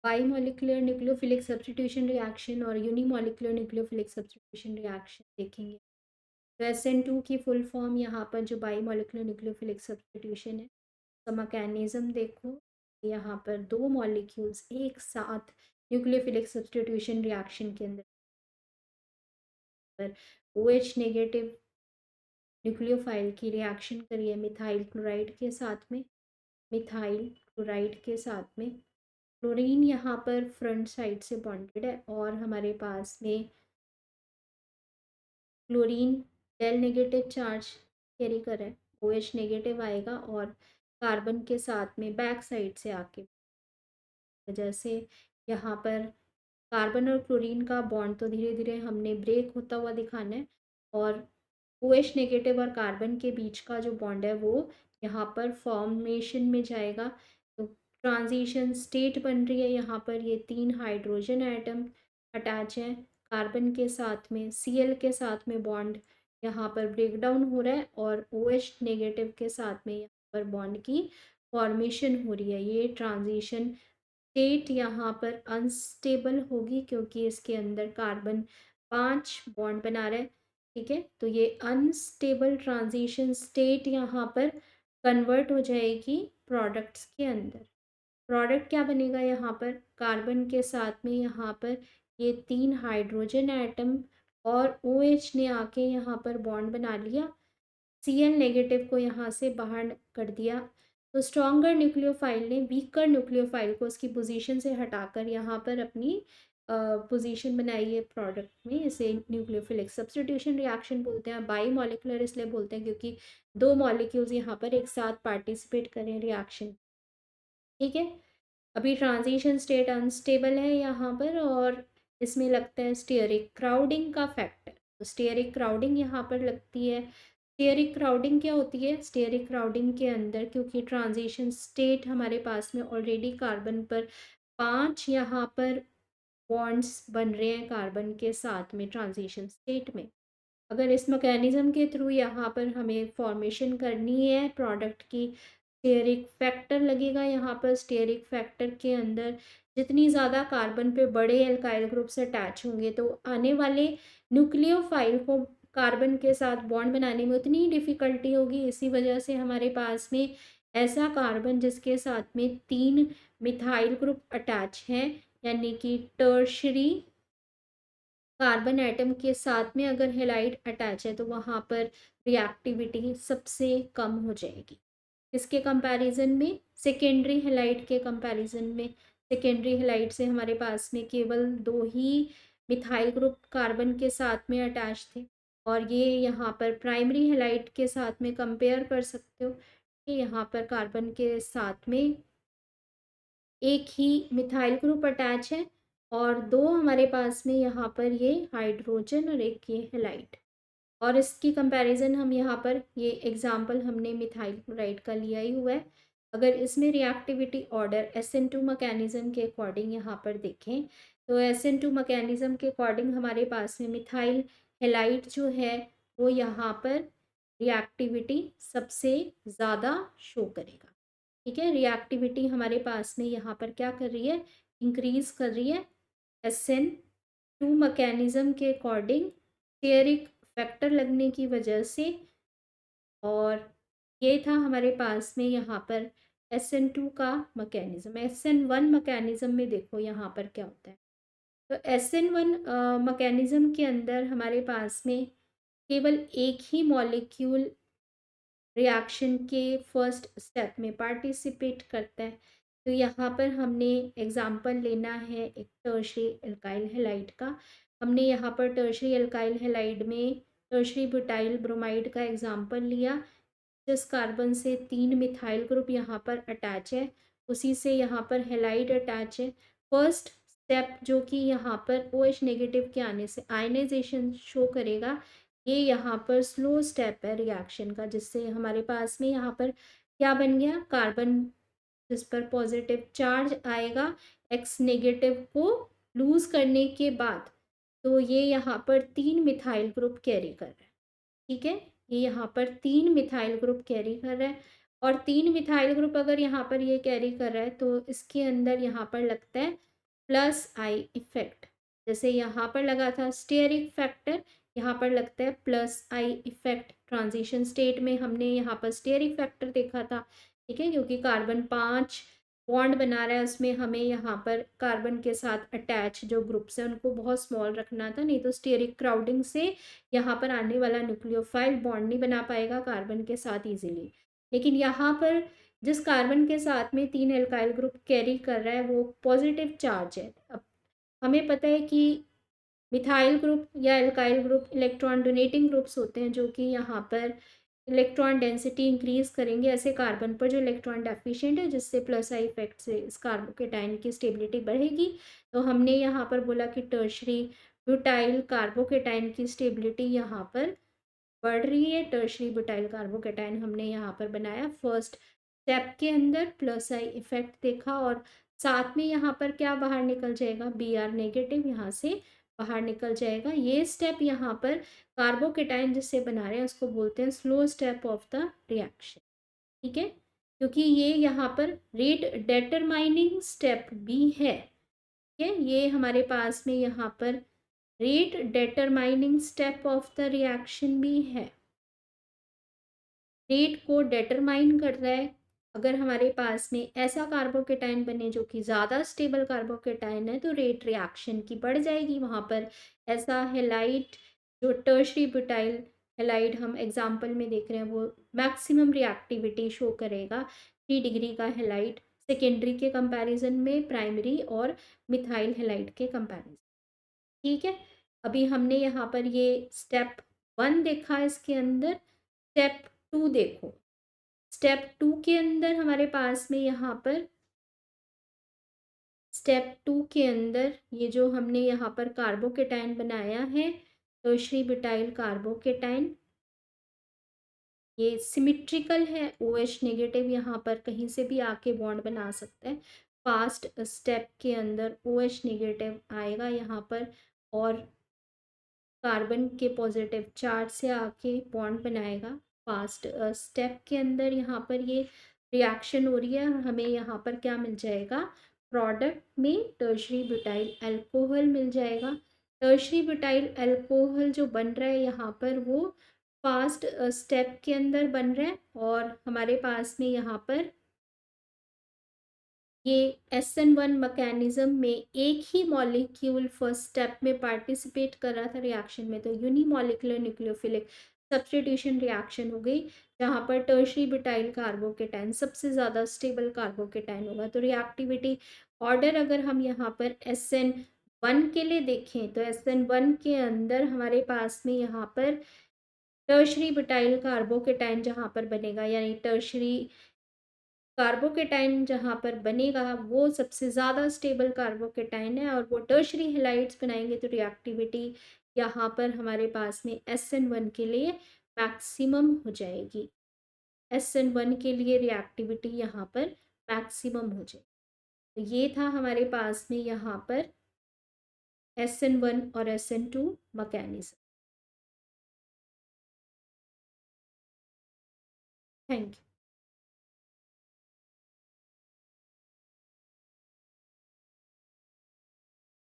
बाईमॉलिक्यूलर nucleophilic substitution reaction और unimolecular nucleophilic substitution reaction देखेंगे। तो SN2 की फुल फॉर्म यहाँ पर जो बाईमॉलिक्यूलर न्यूक्लियोफिलिक सब्स्टिट्यूशन है, उसका मैकेनिज्म देखो। यहाँ पर दो मॉलिक्यूल्स एक साथ न्यूक्लियोफिलिक सब्स्टिट्यूशन रिएक्शन के अंदर पर OH नेगेटिव न्यूक्लियोफाइल की रिएक्शन करिए मिथाइल क्लोराइड के साथ में। मिथाइल क्लोराइड के साथ में क्लोरीन यहाँ पर फ्रंट साइड से बॉन्डेड है और हमारे पास में क्लोरीन डेल नेगेटिव चार्ज कैरी कर रहा है, OH नेगेटिव आएगा और कार्बन के साथ में बैक साइड से आके वजह से यहाँ पर कार्बन और क्लोरीन का बॉन्ड तो धीरे धीरे हमने ब्रेक होता हुआ दिखाना है और OH नेगेटिव और कार्बन के बीच का जो बॉन्ड है वो यहाँ पर फॉर्मेशन में जाएगा। तो ट्रांजिशन स्टेट बन रही है, यहाँ पर ये 3 हाइड्रोजन एटम अटैच हैं कार्बन के साथ में, Cl के साथ में बॉन्ड यहाँ पर ब्रेक डाउन हो रहा है और OH नेगेटिव के साथ में यहाँ पर बॉन्ड की फॉर्मेशन हो रही है। ये ट्रांजिशन स्टेट यहाँ पर अनस्टेबल होगी क्योंकि इसके अंदर कार्बन 5 बॉन्ड बना रहा है। ठीक है, तो ये अनस्टेबल ट्रांजिशन स्टेट यहाँ पर कन्वर्ट हो जाएगी प्रोडक्ट्स के अंदर। प्रोडक्ट क्या बनेगा यहाँ पर, कार्बन के साथ में यहाँ पर ये 3 हाइड्रोजन एटम और OH ने आके यहाँ पर बॉन्ड बना लिया, Cl नेगेटिव को यहाँ से बाहर कर दिया। तो स्ट्रॉन्गर न्यूक्लियोफाइल ने वीकर न्यूक्लियोफाइल को उसकी पोजीशन से हटाकर यहाँ पर अपनी पोजीशन बनाई है प्रोडक्ट में। इसे न्यूक्लियोफिलिक सब्स्टिट्यूशन रिएक्शन बोलते हैं। बाई मॉलिकुलर इसलिए बोलते हैं क्योंकि दो मॉलिक्यूल्स यहाँ पर एक साथ पार्टिसिपेट करें रिएक्शन। ठीक है, अभी ट्रांजिशन स्टेट अनस्टेबल है यहाँ पर और इसमें लगता है स्टीयरिक क्राउडिंग का फैक्टर। तो स्टीयरिक क्राउडिंग यहाँ पर लगती है। स्टीयरिक क्राउडिंग क्या होती है, स्टीयरिक क्राउडिंग के अंदर क्योंकि ट्रांजिशन स्टेट हमारे पास में ऑलरेडी कार्बन पर 5 यहाँ पर बॉन्ड्स बन रहे हैं कार्बन के साथ में ट्रांजिशन स्टेट में। अगर इस मैकेनिज्म के थ्रू यहाँ पर हमें फॉर्मेशन करनी है प्रोडक्ट की, स्टेयरिक फैक्टर लगेगा यहाँ पर। स्टेयरिक फैक्टर के अंदर जितनी ज़्यादा कार्बन पे बड़े एल्काइल ग्रुप से अटैच होंगे तो आने वाले न्यूक्लियोफाइल को कार्बन के साथ बॉन्ड बनाने में उतनी ही डिफ़िकल्टी होगी। इसी वजह से हमारे पास में ऐसा कार्बन जिसके साथ में 3 मिथाइल ग्रुप अटैच हैं, यानी कि टर्शरी कार्बन एटम के साथ में अगर हेलाइड अटैच है तो वहाँ पर रिएक्टिविटी सबसे कम हो जाएगी। इसके कंपैरिजन में सेकेंडरी हेलाइड के कंपैरिजन में, सेकेंडरी हेलाइड से हमारे पास में केवल 2 ही मिथाइल ग्रुप कार्बन के साथ में अटैच थे और ये यहाँ पर प्राइमरी हेलाइड के साथ में कंपेयर कर सकते हो कि यहाँ पर कार्बन के साथ में एक ही मिथाइल ग्रुप अटैच है और 2 हमारे पास में यहाँ पर ये हाइड्रोजन और एक ये हेलाइड। और इसकी कंपैरिजन हम यहाँ पर ये एग्जाम्पल हमने मिथाइल क्लोराइड का लिया ही हुआ है। अगर इसमें रिएक्टिविटी ऑर्डर SN2 मैकेनिज्म के अकॉर्डिंग यहाँ पर देखें तो SN2 मैकेनिज्म के अकॉर्डिंग हमारे पास में मिथाइल हेलाइड जो है वो यहाँ पर रिएक्टिविटी सबसे ज़्यादा शो करेगा। ठीक है, रिएक्टिविटी हमारे पास में यहाँ पर क्या कर रही है, इंक्रीज कर रही है SN2 मैकेनिज्म के अकॉर्डिंग स्टेयरिक फैक्टर लगने की वजह से। और ये था हमारे पास में यहाँ पर SN2 का मैकेनिज्म। SN1 मैकेनिज्म में देखो यहाँ पर क्या होता है। तो SN1 मैकेनिज्म के अंदर हमारे पास में केवल एक ही मॉलिक्यूल रिएक्शन के फर्स्ट स्टेप में पार्टिसिपेट करता है। तो यहाँ पर हमने एग्जाम्पल लेना है एक टर्शरी एल्काइल हैलाइड का। हमने यहाँ पर टर्शरी एल्काइल हैलाइड में टर्शरी ब्यूटाइल ब्रोमाइड का एग्जाम्पल लिया जिस कार्बन से 3 मिथाइल ग्रुप यहाँ पर अटैच है, उसी से यहाँ पर हैलाइड अटैच है। फर्स्ट स्टेप जो कि यहाँ पर OH नेगेटिव के आने से आयनाइजेशन शो करेगा, ये यहाँ पर स्लो स्टेप है रिएक्शन का, जिससे हमारे पास में यहाँ पर क्या बन गया, कार्बन जिस पर पॉजिटिव चार्ज आएगा X नेगेटिव को लूज करने के बाद, तो ये यहाँ पर 3 मिथाइल ग्रुप कैरी कर रहा है। ठीक है, ये यहाँ पर 3 मिथाइल ग्रुप कैरी कर रहा है और 3 मिथाइल ग्रुप अगर यहाँ पर ये कैरी कर रहा है तो इसके अंदर यहाँ पर लगता है प्लस आई इफेक्ट। जैसे यहाँ पर लगा था स्टेरिक फैक्टर, यहाँ पर लगता है plus I effect. Transition state में हमने यहाँ पर स्टेरिक फैक्टर देखा था, ठीक है, क्योंकि कार्बन 5 बॉन्ड बना रहा है, उसमें हमें यहाँ पर कार्बन के साथ अटैच जो ग्रुप्स हैं उनको बहुत स्मॉल रखना था, नहीं तो स्टेरिक क्राउडिंग से यहाँ पर आने वाला न्यूक्लियोफाइल बॉन्ड नहीं बना पाएगा कार्बन के साथ इजीली। लेकिन यहाँ पर जिस कार्बन के साथ में 3 एल्काइल ग्रुप कैरी कर रहा है वो पॉजिटिव चार्ज है। अब हमें पता है कि मिथाइल ग्रुप या alkyl group electron donating groups होते हैं, जो कि यहाँ पर इलेक्ट्रॉन डेंसिटी इंक्रीज करेंगे ऐसे कार्बन पर जो इलेक्ट्रॉन डेफिशिएंट है, जिससे प्लस आई इफेक्ट से इस कार्बोकेटाइन की स्टेबिलिटी बढ़ेगी। तो हमने यहाँ पर बोला कि टर्शरी ब्यूटाइल कार्बोकेटाइन की स्टेबिलिटी यहाँ पर बढ़ रही है। टर्शरी ब्यूटाइल कार्बोकेटाइन हमने यहाँ पर बनाया फर्स्ट स्टेप के अंदर, प्लस आई इफेक्ट देखा, और साथ में यहाँ पर क्या बाहर निकल जाएगा, बी आर नेगेटिव यहाँ से बाहर निकल जाएगा। ये स्टेप यहाँ पर कार्बोकेटाइन जिससे बना रहे हैं उसको बोलते हैं slow step of the reaction, ठीक है, क्योंकि ये यहाँ पर रेट डेटरमाइनिंग स्टेप भी है, ठीक है। ये हमारे पास में यहाँ पर rate determining step of the reaction भी है। रेट को डेटरमाइन कर रहा है। अगर हमारे पास में ऐसा कार्बोकेटाइन बने जो कि ज़्यादा स्टेबल कार्बोकेटाइन है तो रेट रिएक्शन की बढ़ जाएगी वहाँ पर। ऐसा हेलाइड जो टर्शरी ब्यूटाइल हेलाइड हम एग्जाम्पल में देख रहे हैं वो मैक्सिमम रिएक्टिविटी शो करेगा 3 डिग्री का हेलाइड सेकेंडरी के कंपैरिजन में प्राइमरी और मिथाइल हेलाइड के कंपैरिजन, ठीक है। अभी हमने यहाँ पर ये स्टेप 1 देखा, इसके अंदर स्टेप 2 देखो। स्टेप 2 के अंदर हमारे पास में यहाँ पर स्टेप 2 के अंदर ये जो हमने यहाँ पर कार्बोकेटाइन बनाया है टर्शरी ब्यूटाइल कार्बोकेटाइन, ये सिमिट्रिकल है, OH नेगेटिव यहाँ पर कहीं से भी आके बॉन्ड बना सकता है। फास्ट स्टेप के अंदर OH नेगेटिव आएगा यहाँ पर और कार्बन के पॉजिटिव चार्ज से आके बॉन्ड बनाएगा। फास्ट स्टेप के अंदर यहाँ पर ये रिएक्शन हो रही है और हमें यहाँ पर क्या मिल जाएगा, प्रोडक्ट में टर्शरी ब्यूटाइल अल्कोहल मिल जाएगा। टर्शरी ब्यूटाइल अल्कोहल जो बन रहा है यहाँ पर वो फास्ट स्टेप के अंदर बन रहा है और हमारे पास में यहाँ पर ये SN1 मैकेनिज्म में एक ही मॉलिक्यूल फर्स्ट स्टेप में पार्टिसिपेट कर रहा था रिएक्शन में, तो यूनिमॉलिक्यूलर न्यूक्लियोफिलिक सब्स्टिट्यूशन रिएक्शन हो गई, जहाँ पर टर्शरी ब्यूटाइल कार्बोकेटाइन सबसे ज़्यादा स्टेबल कार्बोकेटाइन होगा। तो रिएक्टिविटी ऑर्डर अगर हम यहाँ पर SN1 के लिए देखें तो SN1 के अंदर हमारे पास में यहाँ पर टर्शरी ब्यूटाइल कार्बोकेटाइन जहाँ पर बनेगा, यानी टर्शरी कार्बोकेटाइन जहाँ पर बनेगा वो सबसे ज़्यादा स्टेबल कार्बोकेटाइन है और वो टर्शरी हेलाइड्स बनाएंगे, तो रिएक्टिविटी यहाँ पर हमारे पास में SN1 के लिए मैक्सिमम हो जाएगी। SN1 के लिए रिएक्टिविटी यहाँ पर मैक्सिमम हो जाएगी। तो ये था हमारे पास में यहाँ पर SN1 और SN2 मैकेनिज्म। Thank you.